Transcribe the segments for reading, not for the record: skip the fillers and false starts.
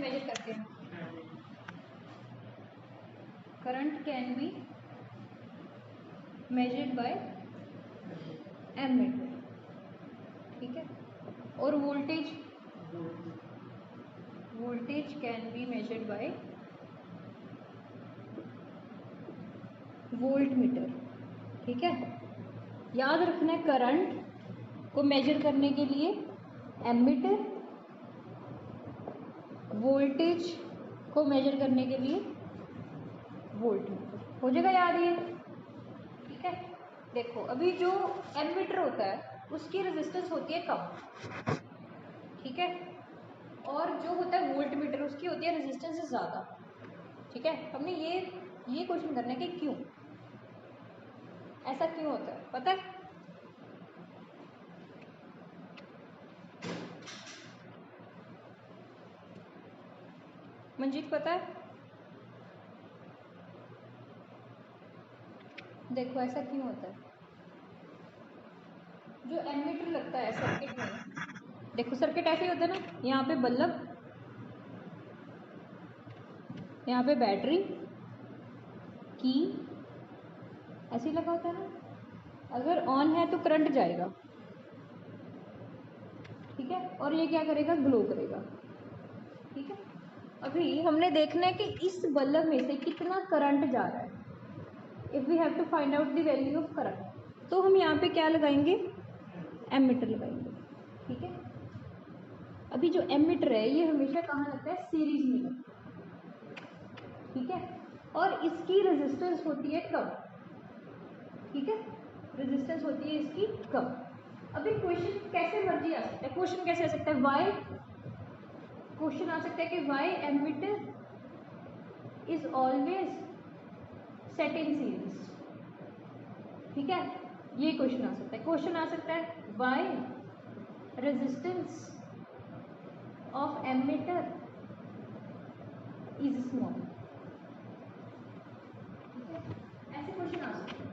Major करते हैं? Current can be measured by ammeter, ठीक है। और voltage can be measured by voltmeter, ठीक है। याद रखना है करंट को मेजर करने के लिए एमीटर, वोल्टेज को मेजर करने के लिए वोल्ट मीटर। हो जाएगा याद ये, ठीक है। देखो अभी जो एमीटर होता है उसकी रेजिस्टेंस होती है कम, ठीक है, और जो होता है वोल्ट मीटर उसकी होती है रेजिस्टेंस से ज़्यादा, ठीक है। हमने ये क्वेश्चन करना है कि क्यों, ऐसा क्यों होता है, पता है? मंजीत पता है? देखो ऐसा क्यों होता है, जो एमीटर लगता है सर्किट में, देखो सर्किट ऐसे ही होता है ना, यहाँ पे बल्ब, यहाँ पे बैटरी की, ऐसे ही लगा होता है ना। अगर ऑन है तो करंट जाएगा, ठीक है, और ये क्या करेगा, ग्लो करेगा, ठीक है। अभी हमने देखना है कि इस बल्ब में से कितना करंट जा रहा है। If we have to find out the value of current, तो हम यहाँ पे क्या लगाएंगे, एमीटर लगाएंगे, ठीक है। अभी जो एमीटर है ये हमेशा कहाँ लगता है, सीरीज में लगता है, ठीक है, और इसकी रेजिस्टेंस होती है कम, ठीक है, रेजिस्टेंस होती है इसकी कम। अभी क्वेश्चन कैसे मर्जी आ सकता है, क्वेश्चन कैसे आ सकता है, वाई, क्वेश्चन आ सकता है कि why ammeter is always set in series, ठीक है, ये क्वेश्चन आ सकता है। क्वेश्चन आ सकता है why resistance of ammeter is small, ऐसे क्वेश्चन आ सकते हैं,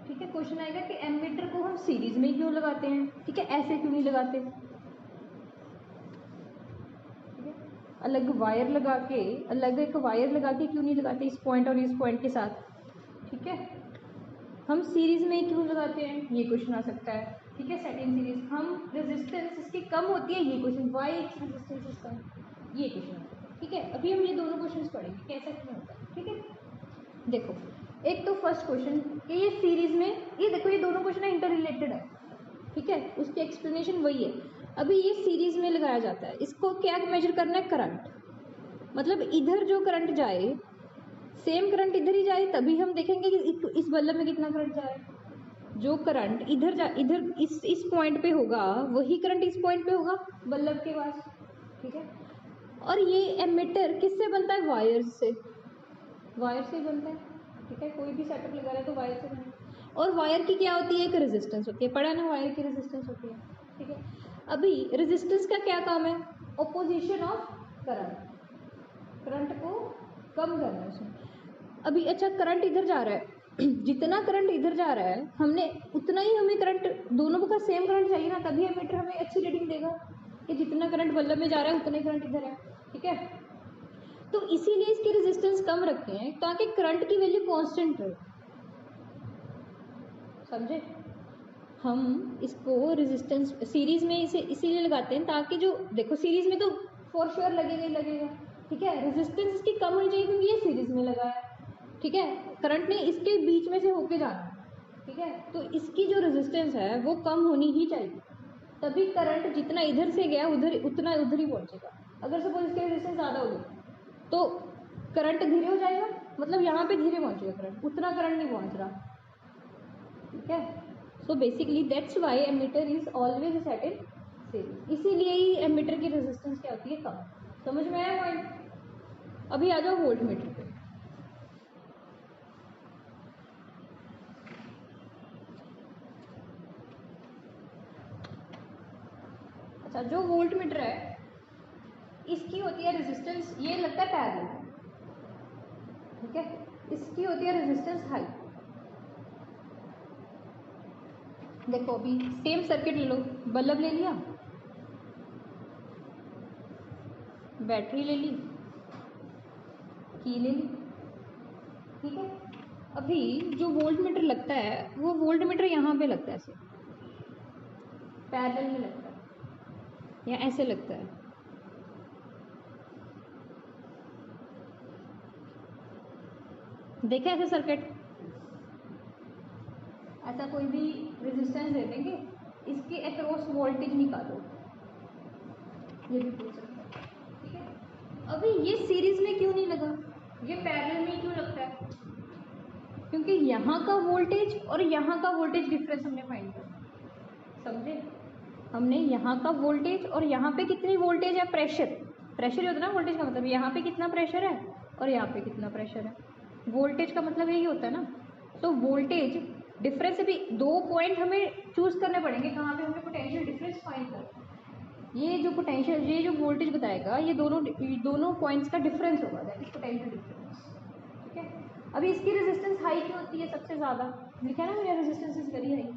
ठीक है। क्वेश्चन आएगा कि एमीटर को हम सीरीज में क्यों लगाते हैं, ठीक है, ऐसे क्यों नहीं लगाते, ठीक है, अलग वायर लगा के, अलग एक वायर लगा के क्यों नहीं लगाते इस पॉइंट और इस पॉइंट के साथ, ठीक है, हम सीरीज में क्यों लगाते हैं, ये क्वेश्चन आ सकता है, ठीक है। सेट इन सीरीज, हम रेजिस्टेंस इसकी कम होती है, ये क्वेश्चन, वाई रेजिस्टेंस इज कम, ये क्वेश्चन आ सकता है, ठीक है। अभी हम ये दोनों क्वेश्चन पढ़ेंगे कैसा क्यों होता है, ठीक है। देखो एक तो फर्स्ट क्वेश्चन कि ये सीरीज में, ये देखो ये दोनों क्वेश्चन इंटर रिलेटेड है, ठीक है, उसकी एक्सप्लेनेशन वही है। अभी ये सीरीज में लगाया जाता है, इसको क्या मेजर करना है, करंट, मतलब इधर जो करंट जाए सेम करंट इधर ही जाए, तभी हम देखेंगे कि इस बल्ब में कितना करंट जाए। जो करंट इधर इस पॉइंट पे होगा वही करंट इस पॉइंट पे होगा बल्ब के पास, ठीक है। और ये एमीटर किससे बनता है, वायर से, वायर से बनता है, ठीक है। कोई भी सेटअप लगा रहा है तो वायर से बनता है, और वायर की क्या होती है, एक रेजिस्टेंस होती है, पढ़ा ना, वायर की रेजिस्टेंस होती है, ठीक है। अभी रेजिस्टेंस का क्या काम है, ऑपोजिशन ऑफ करंट, करंट को कम करना है उसमें। अभी अच्छा करंट इधर जा रहा है जितना करंट इधर जा रहा है हमने उतना ही हमें करंट, दोनों का सेम करंट चाहिए ना, तभी एमीटर हमें अच्छी रीडिंग देगा कि जितना करंट बल्ब में जा रहा है उतना ही करंट इधर है, ठीक है। तो इसीलिए इसकी रेजिस्टेंस कम रखते हैं ताकि करंट की वैल्यू कांस्टेंट रहे, समझे। हम इसको रेजिस्टेंस सीरीज में इसे इसीलिए लगाते हैं ताकि जो, देखो सीरीज में तो फॉर श्योर लगेगा ही लगेगा, ठीक है, रेजिस्टेंस इसकी कम होनी चाहिए क्योंकि ये सीरीज में लगा है, ठीक है, करंट ने इसके बीच में से होके जाना है, ठीक है, तो इसकी जो रेजिस्टेंस है वो कम होनी ही चाहिए, तभी करंट जितना इधर से गया उधर उतना उधर ही पहुंचेगा। अगर सपोज इसकी रेजिस्टेंस ज़्यादा होगी तो करंट धीरे हो जाएगा, मतलब यहाँ पे धीरे पहुंचेगा करंट, उतना करंट नहीं पहुंच रहा, ठीक है। So basically that's why ammeter is always set in series, इसीलिए ही एमीटर की रेजिस्टेंस क्या होती है, कम। समझ में आया पॉइंट। अभी आ जाओ वोल्ट मीटर पे। अच्छा, जो वोल्ट मीटर है इसकी होती है रेजिस्टेंस, ये लगता है पैरेलल, ठीक है, इसकी होती है रेजिस्टेंस हाई। देखो अभी सेम सर्किट ले लो, बल्ब ले लिया, बैटरी ले ली, की ले ली, ठीक है। अभी जो वोल्ट मीटर लगता है वो वोल्ट मीटर यहाँ पे लगता है, ऐसे पैरेलल में लगता है या ऐसे लगता है। देखा ऐसे सर्किट, ऐसा कोई भी रेजिस्टेंस दे देंगे, इसके अक्रॉस वोल्टेज निकालो, ये भी पूछ सकते हैं, ठीक है। अभी ये सीरीज में क्यों नहीं लगा, ये पैरेलल में क्यों लगता है? क्योंकि यहाँ का वोल्टेज और यहाँ का वोल्टेज डिफरेंस हमने फाइंड किया, समझे? हमने यहाँ का वोल्टेज और यहाँ पे कितनी वोल्टेज है, प्रेशर, प्रेशर होता है ना वोल्टेज का मतलब, यहाँ पे कितना प्रेशर है और यहाँ पे कितना प्रेशर है। वोल्टेज का मतलब यही होता है ना। तो वोल्टेज डिफरेंस भी 2 पॉइंट हमें चूज करने पड़ेंगे, कहाँ पे हमें पोटेंशियल डिफरेंस फाइंड करना है। ये जो पोटेंशियल, ये जो वोल्टेज बताएगा, ये दोनों पॉइंट्स का डिफरेंस होगा, दैट इज पोटेंशियल डिफरेंस, ठीक है। अभी इसकी रेजिस्टेंस हाई क्यों होती है सबसे ज़्यादा, लिखा है ना मेरा, रेजिस्टेंस इज वेरी हाई।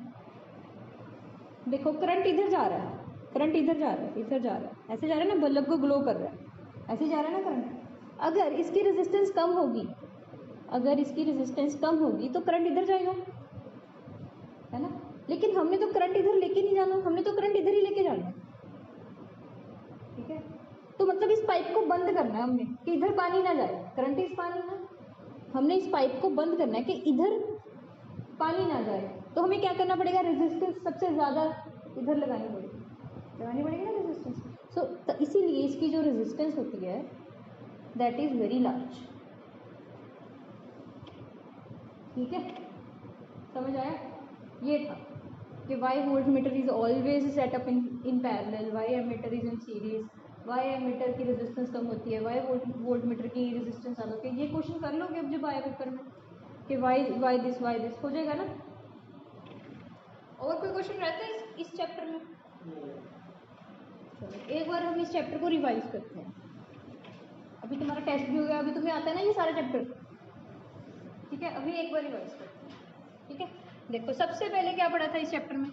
देखो करंट इधर जा रहा है, करंट इधर जा रहा है, इधर जा रहा है, ऐसे जा रहा है ना, बल्ब को ग्लो कर रहा है, ऐसे जा रहा है ना करंट। अगर इसकी रेजिस्टेंस कम होगी, अगर इसकी रेजिस्टेंस कम होगी तो करंट इधर जाएगा, है ना। लेकिन हमने तो करंट इधर लेके नहीं जाना, हमने तो करंट इधर ही लेके जाना है, ठीक है। तो मतलब इस पाइप को बंद करना है हमने कि इधर पानी ना जाए, करंट इस पानी ना, हमने इस पाइप को बंद करना है कि इधर पानी ना जाए। तो हमें क्या करना पड़ेगा, रेजिस्टेंस सबसे ज़्यादा इधर लगानी पड़ेगी ना रेजिस्टेंस। सो इसीलिए इसकी जो रेजिस्टेंस होती है दैट इज़ वेरी लार्ज, ठीक है, समझ आया? ये था कि why voltmeter is always set up in parallel, why ammeter is in series, why ammeter की रेजिस्टेंस कम होती है, वाई वोल्ट मीटर की रेजिस्टेंस ज़्यादा होती है। ये क्वेश्चन कर लोगे अब जब आए पेपर में कि वाई दिस हो जाएगा ना। और कोई क्वेश्चन रहता है इस चैप्टर में? चलो एक बार हम इस चैप्टर को रिवाइज करते हैं। अभी तुम्हारा टेस्ट भी हो गया, अभी तुम्हें आता है ना ये सारा चैप्टर, ठीक है। अभी एक बार रिवाइज करते हैं, ठीक है। देखो सबसे पहले क्या पढ़ा था इस चैप्टर में,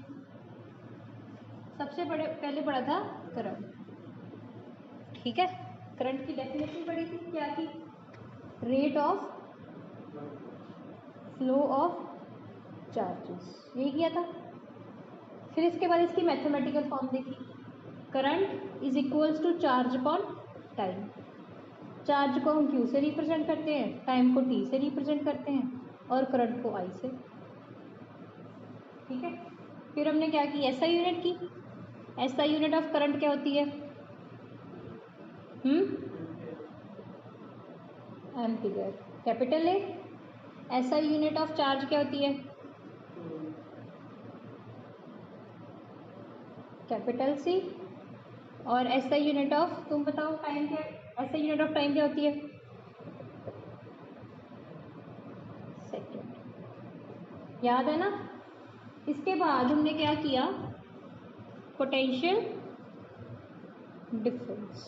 सबसे पहले पढ़ा था करंट, ठीक है। करंट की डेफिनेशन पढ़ी थी, क्या की, rate of flow of charges, यही किया था। फिर इसके बाद इसकी मैथमेटिकल फॉर्म देखी, current is equals to charge upon time. Charge को हम Q से रिप्रेजेंट करते हैं, टाइम को T से रिप्रेजेंट करते हैं और करंट को I से, ठीक है। फिर हमने क्या की, SI यूनिट की। SI यूनिट ऑफ करंट क्या होती है, ampere, capital A। SI unit of charge क्या होती है, कैपिटल C। और SI यूनिट ऑफ, तुम बताओ टाइम क्या, SI यूनिट ऑफ टाइम क्या होती है, सेकेंड, याद है ना। इसके बाद हमने क्या किया, पोटेंशियल डिफरेंस,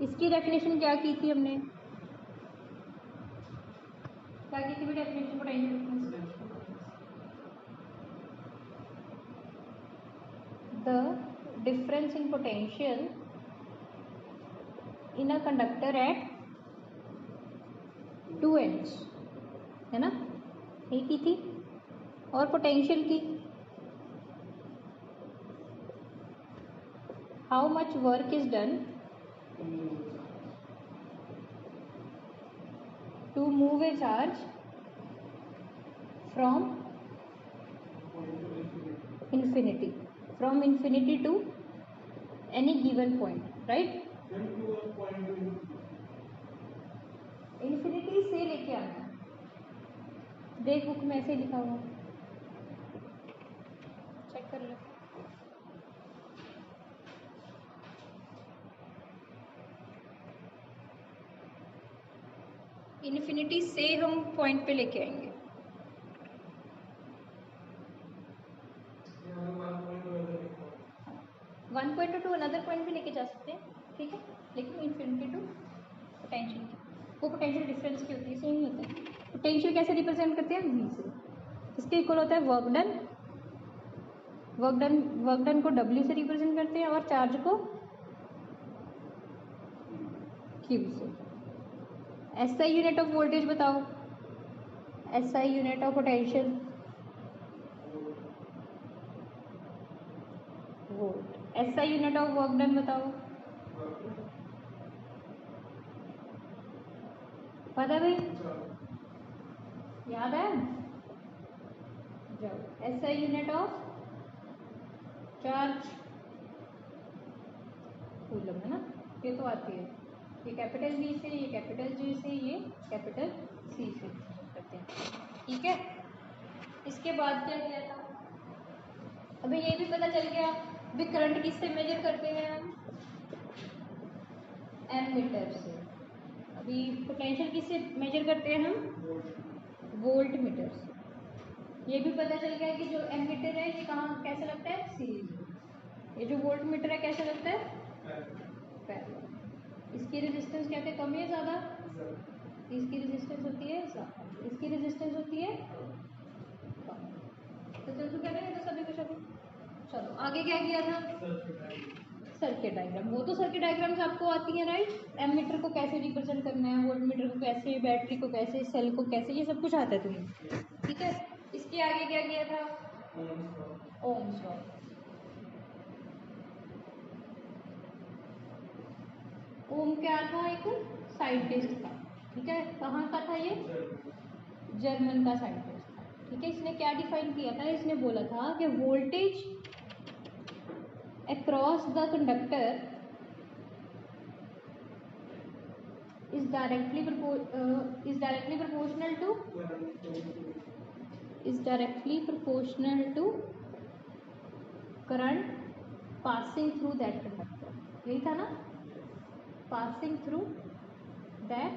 इसकी डेफिनेशन क्या की थी हमने, क्या की थी definition potential difference, the difference in potential in a conductor at 2 ends, है ना, यही की थी। और पोटेंशियल की, how much work is done to move a charge from infinity, from infinity to any given point, right? Infinity से लेके आना, देख बुक में ऐसे लिखा हुआ, चेक कर लो। इन्फिनिटी से हम पॉइंट पे लेके आएंगे, one point two another point भी लेके जा सकते हैं, ठीक है। लेकिन इन्फिनिटी टू पोटेंशियल की, वो पोटेंशियल डिफरेंस की होती है, सेम ही होता है। पोटेंशियल कैसे रिप्रेजेंट करते हैं, V से, इसके इक्वल होता है वर्क डन, वर्क डन को W से रिप्रेजेंट करते हैं और चार्ज को Q से। SI यूनिट ऑफ वोल्टेज बताओ, SI unit of potential volt. SI unit of work done बताओ, पता है भाई, याद है? जाओ, SI unit of charge coulomb है ना, ये तो आती है। ये कैपिटल V से, ये कैपिटल G से, ये कैपिटल C से करते हैं, ठीक है। इसके बाद क्या किया था, अभी ये भी पता चल गया भी करंट किससे मेजर करते हैं हम, एमीटर से। अभी पोटेंशियल किससे मेजर करते हैं हम, वोल्ट मीटर से। ये भी पता चल गया कि जो एमीटर है ये कहाँ कैसे लगता है, सीरीज में। ये जो वोल्ट मीटर है कैसे लगता है, पैरेलल। इसकी रेजिस्टेंस क्या है, कम या ज़्यादा, इसकी रेजिस्टेंस होती है ज़्यादा, इसकी रेजिस्टेंस होती है कम। तो चलो क्या करें, तो सभी को सभी। चलो आगे क्या किया था, सर्किट डायग्राम। वो तो सर्किट डायग्राम्स आपको आती है राइट, एमीटर को कैसे रिप्रेजेंट करना है, वोल्ट मीटर को कैसे, बैटरी को कैसे, सेल को कैसे, ये सब कुछ आता है तुम्हें, ठीक है। इसके आगे क्या किया था, ओम्स लॉ। ओम क्या था, एक साइंटिस्ट था, ठीक है। कहाँ का था ये, जर्मन का साइंटिस्ट था, ठीक है। इसने क्या डिफाइन किया था, इसने बोला था कि voltage across the conductor is directly proportional to current passing through that conductor। यही था ना, passing through that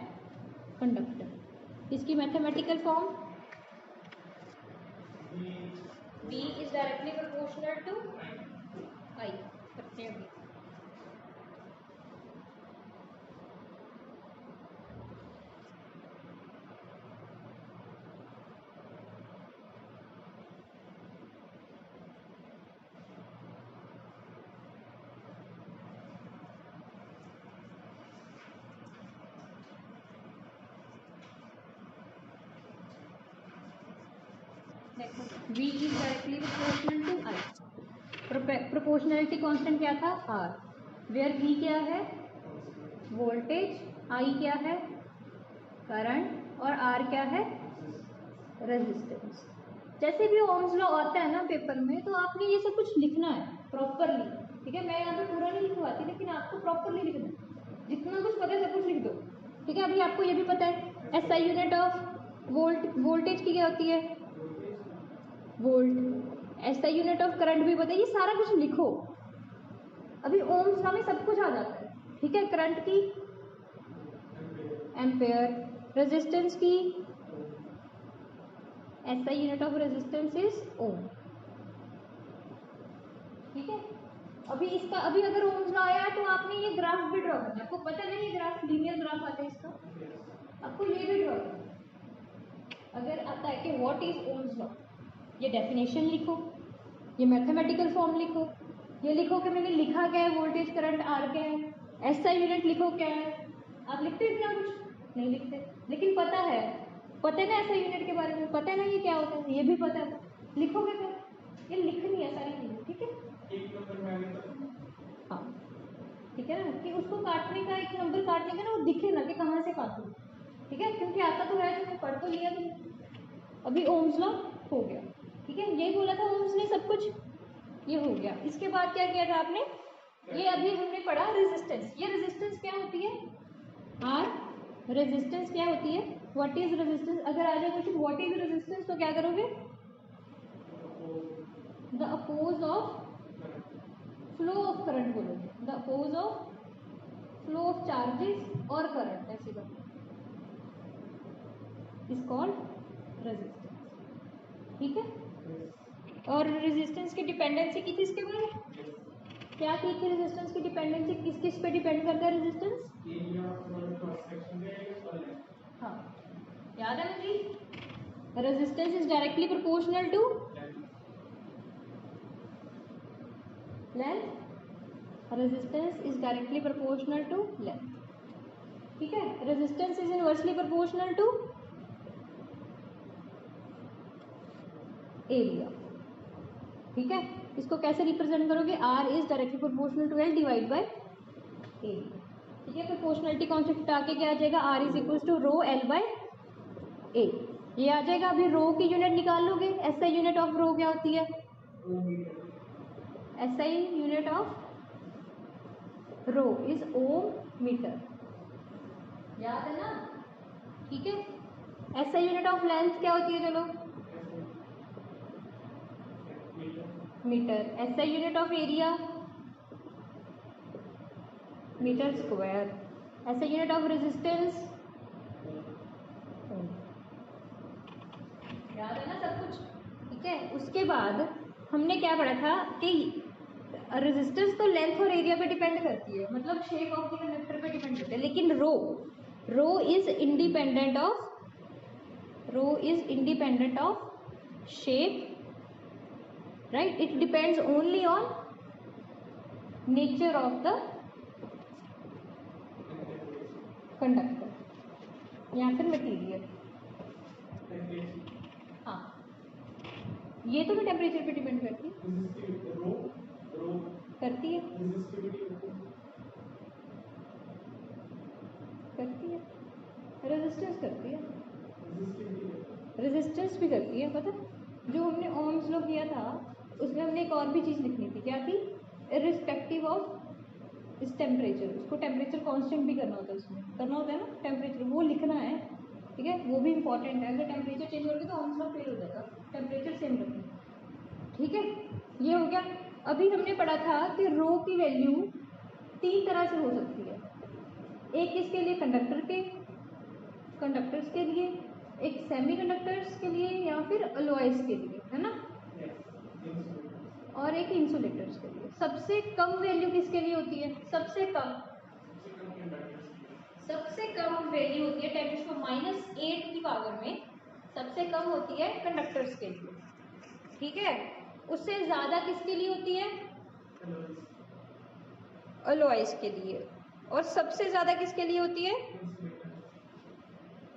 conductor। इसकी mathematical form V is directly proportional to I। करते हैं अभी, देखो V is directly proportional to I। Proportionality constant क्या था, R, वेयर V क्या है, वोल्टेज, I क्या है, करंट, और R क्या है, रेजिस्टेंस। जैसे भी ओम्स लॉ आता है ना पेपर में, तो आपने ये सब कुछ लिखना है प्रॉपरली, ठीक है। मैं यहाँ पे पूरा नहीं लिखवाती, लेकिन आपको प्रॉपरली लिखना है, जितना कुछ पता है सब कुछ लिख दो, ठीक है। अभी आपको ये भी पता है SI यूनिट ऑफ वोल्टेज की क्या होती है, volt. SI unit of current भी पता है, ये सारा कुछ लिखो। अभी ओम्स लॉ में सब कुछ आ जाता है, ठीक है। करंट की एम्पेयर, रेजिस्टेंस की, SI unit of resistance is ohm, ठीक है। अभी इसका, अभी अगर ओम्स लॉ आया तो आपने ये ग्राफ भी ड्रॉ करना है। आपको पता है ये ग्राफ, लीनियर ग्राफ आता है इसका, आपको ये भी ड्रॉ करना है। अगर आता है कि व्हाट इज ओम्स लॉ, ये डेफिनेशन लिखो, ये मैथमेटिकल फॉर्म लिखो, ये लिखो कि मैंने लिखा क्या है, वोल्टेज करंट आर क्या है, SI यूनिट लिखो क्या है। आप लिखते हैं क्या, कुछ नहीं लिखते, लेकिन पता है ना SI यूनिट के बारे में, पता है ना ये क्या होता है, ये भी पता है, लिखोगे क्या, ये लिखनी है सारी चीजें, ठीक है। हाँ ठीक है ना, कि उसको काटने का, एक नंबर काटने का ना, वो दिखे ना कि कहाँ से काटो, ठीक है, क्योंकि आता तो है, तुमने पढ़ तो लिया तुमने। अभी ओम्स लॉ हो गया, ठीक है। यही बोला था ओम्स ने सब कुछ, ये हो गया। इसके बाद क्या किया था आपने, ये अभी हमने पढ़ा रेजिस्टेंस। ये रेजिस्टेंस क्या होती है, आर। रेजिस्टेंस क्या होती है, व्हाट इज रेजिस्टेंस। अगर आ जाए क्वेश्चन व्हाट इज रेजिस्टेंस, तो क्या करोगे, the oppose of flow of current बोलोगे, the oppose of flow of charges और करंट, ऐसे करोगे, इज कॉल्ड रेजिस्टेंस, ठीक है। और रेजिस्टेंस की डिपेंडेंसी की थी इसके बाद, क्या की थी, रेजिस्टेंस की डिपेंडेंसी किस किस पे डिपेंड करता है, रेजिस्टेंस, हाँ याद है मुझे, resistance is directly proportional to length, resistance is directly proportional to length, ठीक है, resistance is inversely proportional to area. ठीक है, इसको कैसे रिप्रेजेंट करोगे, R is directly proportional to L divide by area. ठीक है, प्रोपोर्शनलिटी कॉन्सेप्ट आके क्या आ जाएगा, R is equal to rho L by A, ये आ जाएगा। अभी रो की यूनिट निकाल लोगे, S I unit of rho क्या होती है, S I unit of rho is ohm metre, याद है ना। ठीक है, S I unit of length क्या होती है, चलो metre. S I unit of area metre square. S I unit of resistance, याद है ना सब कुछ। ठीक है, उसके बाद हमने क्या पढ़ा था कि रेजिस्टेंस तो लेंथ और एरिया पे डिपेंड करती है, मतलब शेप ऑफ द कंडक्टर पे डिपेंड करती है, लेकिन rho is independent of shape, right. It depends only on nature of the conductor या फिर मटीरियल। हाँ, ये तो टेम्परेचर पे डिपेंड करती है, करती है रेजिस्टेंस करती है, रेजिस्टेंस भी करती है। पता, जो हमने ओम्स लो किया था उसमें हमने एक और भी चीज़ लिखनी थी, क्या थी, इर्रिस्पेक्टिव ऑफ इस टेम्परेचर, उसको टेम्परेचर कांस्टेंट भी करना होता है, उसमें करना होता है ना टेम्परेचर, वो लिखना है। ठीक है, वो भी इंपॉर्टेंट है, अगर टेम्परेचर चेंज हो गया तो ओम्स लॉ फेल हो जाएगा, टेम्परेचर सेम रखना। ठीक है, ये हो गया। अभी हमने पढ़ा था कि रो की वैल्यू 3 तरह से हो सकती है, एक इसके लिए कंडक्टर्स के लिए, एक सेमी कंडक्टर्स के लिए, या फिर अलॉयज के लिए, है ना, और एक इंसुलेटर्स के लिए। सबसे कम वैल्यू किसके लिए होती है, सबसे कम वैल्यू होती है 10⁻⁸ की पावर में, सबसे कम होती है कंडक्टर्स के लिए। ठीक है, उससे ज्यादा किसके लिए होती है, अलॉयज के लिए, और सबसे ज्यादा किसके लिए होती है,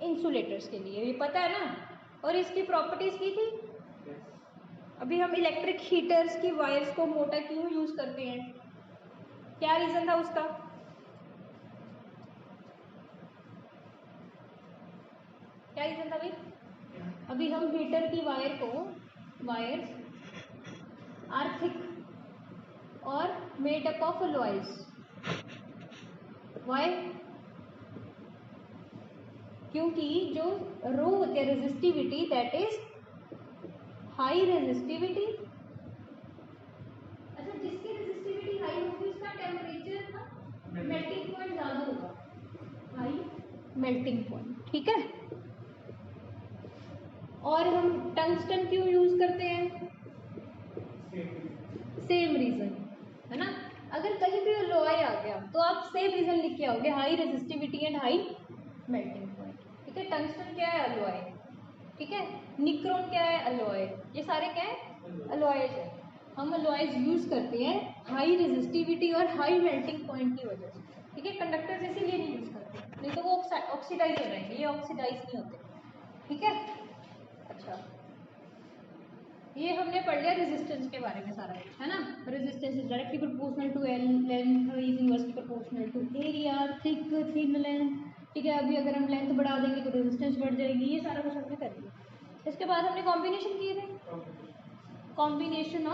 इंसुलेटर्स के लिए। ये पता है ना, और इसकी प्रॉपर्टीज की थी। अभी हम इलेक्ट्रिक हीटर्स की वायर्स को मोटा क्यों यूज करते हैं, क्या रीजन था उसका, क्या रीजन था भाई। अभी हम हीटर की वायर्स आर थिक और made up of alloys, why, क्योंकि जो रो होती है resistivity, that is high resistivity. अच्छा, जिसकी रेजिस्टिविटी हाई होगी उसका टेम्परेचर ना मेल्टिंग पॉइंट ज्यादा होगा, हाई मेल्टिंग पॉइंट। ठीक है, और हम टंगस्टन क्यों यूज करते हैं, सेम रीजन, है ना। अगर कहीं भी अलॉय आ गया तो आप सेम रीजन लिख के आओगे, high resistivity and high melting point. ठीक है, टंगस्टन क्या है, अलॉय। ठीक है, निक्रोन क्या है, अलॉय। ये सारे क्या है, अलॉयज है। हम अलॉयज यूज करते हैं हाई रेजिस्टिविटी और हाई मेल्टिंग पॉइंट की वजह से। ठीक है, कंडक्टर्स इसीलिए नहीं यूज करते, नहीं तो वो ऑक्सीडाइज हो जाएंगे, ये ऑक्सीडाइज नहीं होते। ठीक है, अच्छा, ये हमने पढ़ लिया रेजिस्टेंस के बारे में सारा कुछ, है ना। Resistance is directly proportional to L, length is inversely proportional to area, thick thin length. ठीक है, अभी अगर हम लेंथ बढ़ा देंगे तो रेजिस्टेंस बढ़ जाएगी, ये सारा कुछ हमने कर लिया। इसके बाद हमने कॉम्बिनेशन किए थे, कॉम्बिनेशन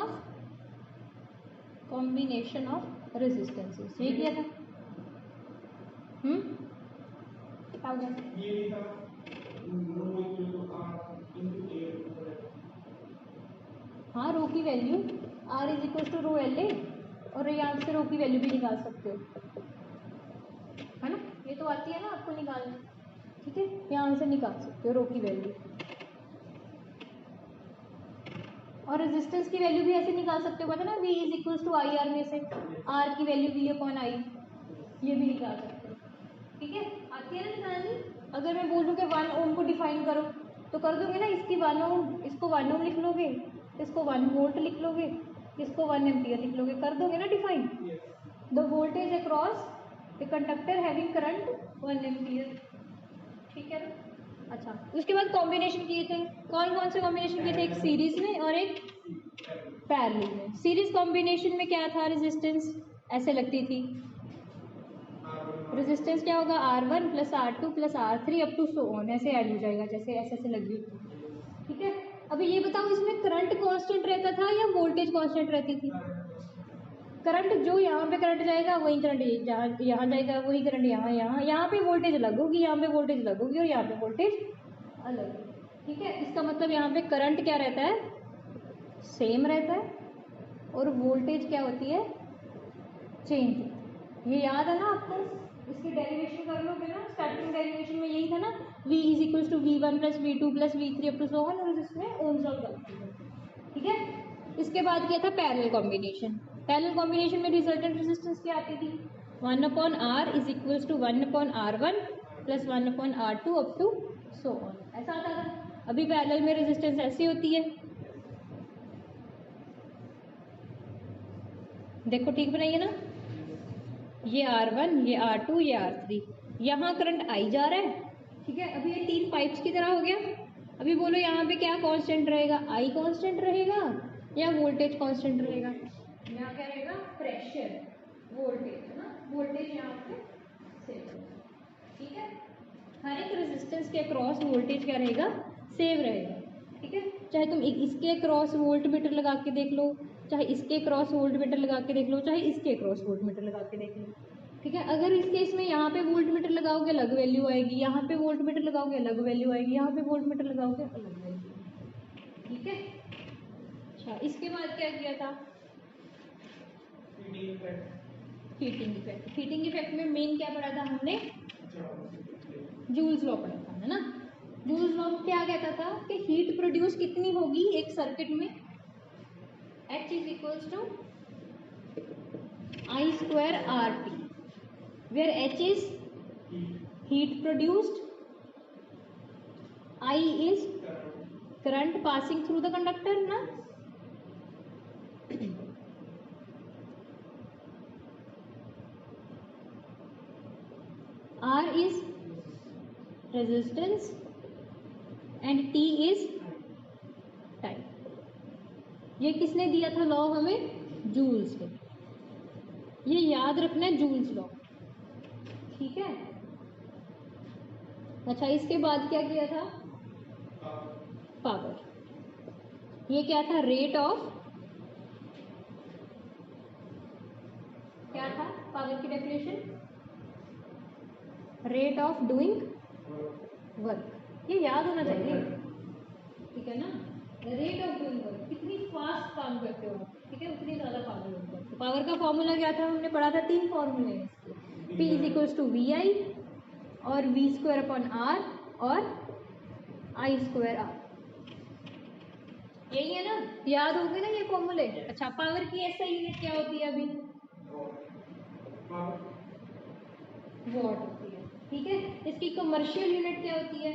ऑफ रेजिस्टेंसेस, ये किया था। क्या हो गया, हाँ, रो की value R is equal to rho L A, और यहाँ से रो की वैल्यू भी निकाल सकते हो, है ना, ये तो आती है ना आपको निकालना। ठीक है, यहाँ से निकाल सकते हो रो की वैल्यू, और रेजिस्टेंस की वैल्यू भी ऐसे निकाल सकते हो, पता ना, V is equal to I R में से आर की वैल्यू V अपॉन आई, ये भी निकाल सकते हो। ठीक है, आती है ना निकालनी। अगर मैं बोलूँ कि 1 ओम को डिफाइन करो तो कर दोगे ना, इसकी 1 ओम, इसको 1 ओम लिख लोगे, इसको 1 वोल्ट लिख लोगे, इसको 1 एम्पियर लिख लोगे, कर दोगे ना define. The voltage across a conductor having current 1 ampere, ठीक है ना। अच्छा, उसके बाद कॉम्बिनेशन किए थे, कौन कौन से कॉम्बिनेशन किए थे, एक सीरीज में और एक पैरेलल में। सीरीज कॉम्बिनेशन में क्या था, रेजिस्टेंस ऐसे लगती थी, रेजिस्टेंस क्या होगा, R1 plus R2 plus R3 up to so on, ऐसे ऐड हो जाएगा, जैसे ऐसे ऐसे लगी, ठीक है। अभी ये बताओ इसमें करंट कांस्टेंट रहता था या वोल्टेज कांस्टेंट रहती थी। करंट जो यहाँ पे करंट जाएगा वही करंट यहाँ जाएगा, वही करंट यहाँ पे वोल्टेज अलग होगी, यहाँ पे वोल्टेज अलग होगी और यहाँ पे वोल्टेज अलग, ठीक है। इसका मतलब यहाँ पे करंट क्या रहता है, सेम रहता है, और वोल्टेज क्या होती है, चेंज। ये याद है ना आपको, इसकी डेरिवेशन कर लोगे ना, स्टार्टिंग डेरिवेशन में यही था ना, V is equal to V1 plus V2 plus V3 up to so on, और इसमें ओम्स लॉ करते हैं, ठीक है। इसके बाद किया था पैरेलल कॉम्बिनेशन। पैरेलल कॉम्बिनेशन में रिजल्टेंट रेजिस्टेंस क्या आती थी, 1/R is equal to 1/R1 plus 1/R2 up to so on, ऐसा आता था। अभी पैरेलल में रेजिस्टेंस ऐसी होती है, देखो ठीक बनाइए ना, ये R1, ये R2, ये R3, यहाँ करंट आई जा रहा है, ठीक है। अभी ये 3 पाइप्स की तरह हो गया। अभी बोलो यहाँ पे क्या कांस्टेंट रहेगा, आई कांस्टेंट रहेगा या वोल्टेज कांस्टेंट रहेगा, यहाँ क्या रहेगा, प्रेशर, वोल्टेज है ना, वोल्टेज यहाँ पे सेम, ठीक है। हर एक रेजिस्टेंस के अक्रॉस वोल्टेज क्या रहेगा, सेम रहेगा, ठीक है। चाहे तुम इसके अक्रॉस वोल्ट मीटर लगा के देख लो, चाहे इसके क्रॉस वोल्ट मीटर लगा के देख लो, चाहे इसके क्रॉस वोल्ट मीटर लगा के देख लो, ठीक है। अगर इस केस में यहाँ पे वोल्ट मीटर लगाओगे अलग वैल्यू आएगी, यहाँ पे वोल्ट मीटर लगाओगे अलग वैल्यू आएगी, यहाँ पे वोल्ट मीटर लगाओगे अलग वैल्यू, ठीक है। अच्छा, इसके बाद क्या किया था, हीटिंग इफेक्ट। हीटिंग इफेक्ट में मेन क्या पढ़ा था हमने, जूल्स लॉ पढ़ा था, है ना। जूल्स लॉ क्या कहता था कि हीट प्रोड्यूस कितनी होगी एक सर्किट में, H is equals to I square RT, where H is heat produced, I is current passing through the conductor ना, R is resistance and T is time। ये किसने दिया था लॉ हमें, जूल्स ने, ये याद रखना है, जूल्स लॉ, ठीक है। अच्छा, इसके बाद क्या किया था, पावर, ये क्या था, रेट ऑफ, क्या था पावर की definition, rate of doing work, ये याद होना चाहिए, ठीक है ना। रेट ऑफ डूइंग वर्क, कितनी फास्ट काम करते हो, ठीक है, उतनी ज़्यादा पावर यूज करते हो। पावर का फॉर्मूला क्या था, हमने पढ़ा था, 3 फॉर्मूले हैं इसके, P is equals to VI और V स्क्वायर अपॉन R और I स्क्वायर R, यही है ना, याद हो गए ना ये फॉर्मूले। अच्छा, पावर की ऐसा यूनिट क्या होती है अभी, वॉट होती है, ठीक है। इसकी कमर्शियल यूनिट क्या होती है,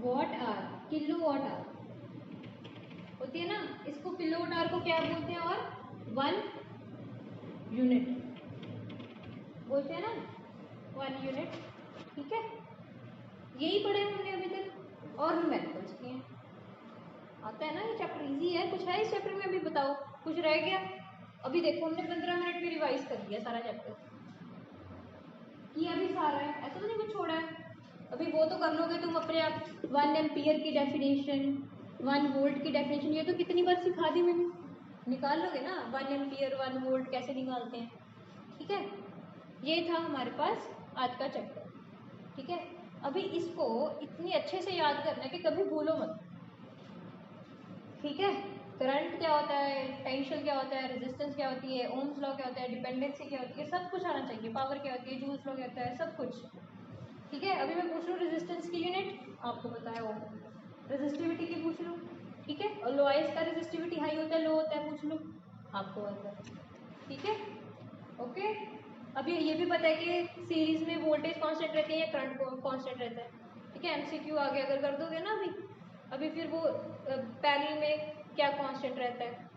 watt hour, kilo watt hour होती है ना। इसको किलो वॉट आर को क्या बोलते हैं, और 1 यूनिट बोलते हैं ना, 1 यूनिट, ठीक है। यही पढ़े हमने अभी तक, और न्यूमेरिकल्स किए हैं, आता है ना ये चैप्टर, इजी है। कुछ है इस चैप्टर में अभी बताओ, कुछ रह गया। अभी देखो हमने 15 मिनट में रिवाइज कर दिया सारा चैप्टर, किया भी सारा है, ऐसा तो नहीं कुछ छोड़ा है। अभी वो तो कर लोगे तुम अपने आप, 1 एम्पियर की डेफिनेशन, 1 वोल्ट की डेफिनेशन, ये तो कितनी बार सिखा दी मैंने, निकाल लोगे ना 1 एम्पियर 1 वोल्ट कैसे निकालते हैं, ठीक है। ये था हमारे पास आज का चैप्टर, ठीक है। अभी इसको इतनी अच्छे से याद करना है कि कभी भूलो मत, ठीक है। करंट क्या होता है, पोटेंशियल क्या होता है, रेजिस्टेंस क्या होती है, ओम्स लॉ क्या होता है, डिपेंडेंसी क्या होती है, सब कुछ आना चाहिए। पावर क्या होती है, जूल्स लॉ क्या होता है, सब कुछ, ठीक है। अभी मैं पूछ लूँ रेजिस्टेंस की यूनिट, आपको पता है वो, रेजिस्टिविटी की पूछ लूँ, ठीक है। और लोएस्ट का रेजिस्टिविटी हाई होता है लो होता है, पूछ लूँ, आपको आता है, ठीक है, ओके। अभी ये भी पता है कि सीरीज में वोल्टेज कांस्टेंट रहती है या करंट कांस्टेंट रहता है, ठीक है। एमसीक्यू आगे अगर कर दोगे ना अभी फिर वो पैरेलल में क्या कांस्टेंट रहता है,